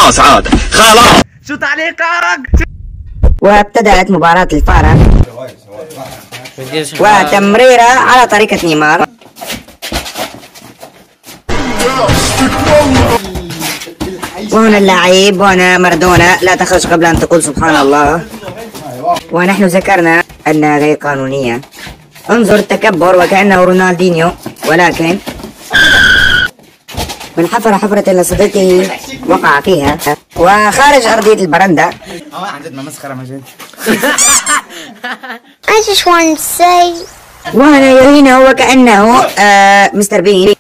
خلاص عاد خلاص. شو تعليقك؟ وابتدأت مباراة الفارة وتمريرة على طريقة نيمار. وهنا اللاعب وهنا مارادونا، لا تخرج قبل أن تقول سبحان الله. ونحن ذكرنا أنها غير قانونية. انظر التكبر وكأنه رونالدينيو، ولكن من حفر حفرة لصديقه وقع فيها وخارج أرضية البرندة. عن جد ما مسخرة ما جد. I just wanted to say. وهنا يهينه وكأنه مستر بين.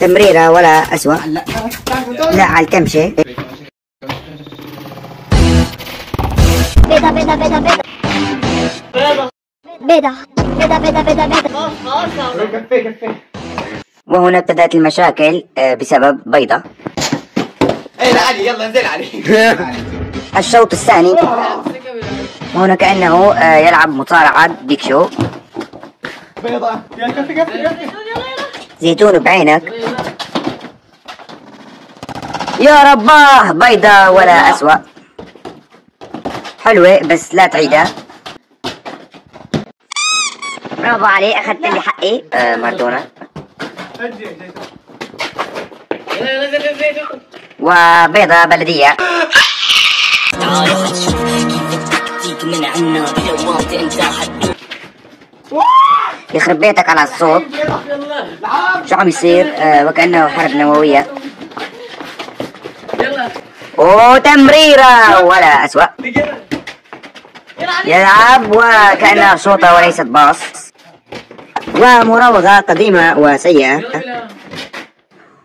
تمريرة ولا أسوأ. لا على الكمشة. بيضة بيضة بيضة بيضة بيضة بيضة بيضة بيضة بيضة. وهنا ابتدأت المشاكل بسبب بيضة. ايه لا علي يلا انزل علي. الشوط الثاني وهنا كأنه يلعب مصارعة بيك شو. بيضة كفي زيتون بعينك يا رباه. بيضة ولا أسوأ. حلوة بس لا تعيدها. برافو عليك، أخذت لي حقي. مارادونا وبيضة بلدية. يخرب بيتك على الصوت. شو عم يصير؟ وكأنه حرب نووية. وتمريرة ولا أسوأ. يلعب وكأنها شوطة وليست باص. ومراوغة قديمة وسيئة.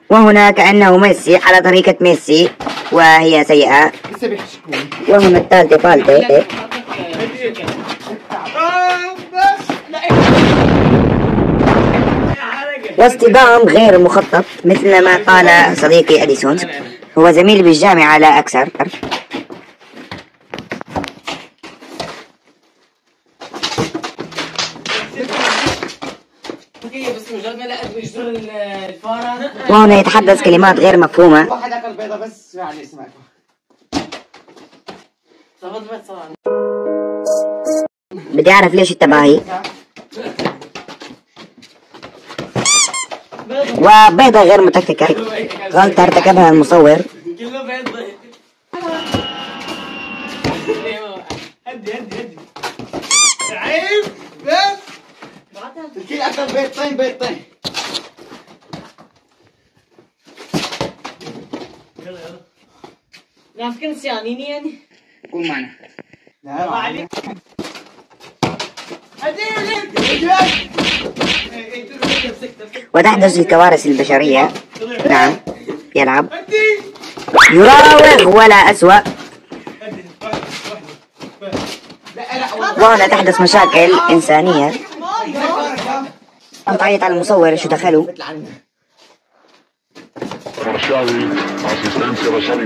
وهنا كأنه ميسي على طريقة ميسي وهي سيئة. وهنا الثالثة فالتة. واصطدام غير مخطط مثل ما قال صديقي أديسون، هو زميلي بالجامعة لا أكثر. وهنا يتحدث كلمات غير مفهومة. واحد اكل بيضة بس يعني سمعته. بدي أعرف ليش التباهي. وبيضة غير متكتكة، غلطة ارتكبها المصور. هدي عيب بس الكل اكل بيضتين بيضتين. يمكن سيانين يعني قول معنا. لا عليك. وتحدث الكوارث البشرية. نعم يلعب يراوغ ولا أسوأ. وهنا تحدث مشاكل إنسانية. أنت عيط على المصور شو دخلوا. asistencia, Basali,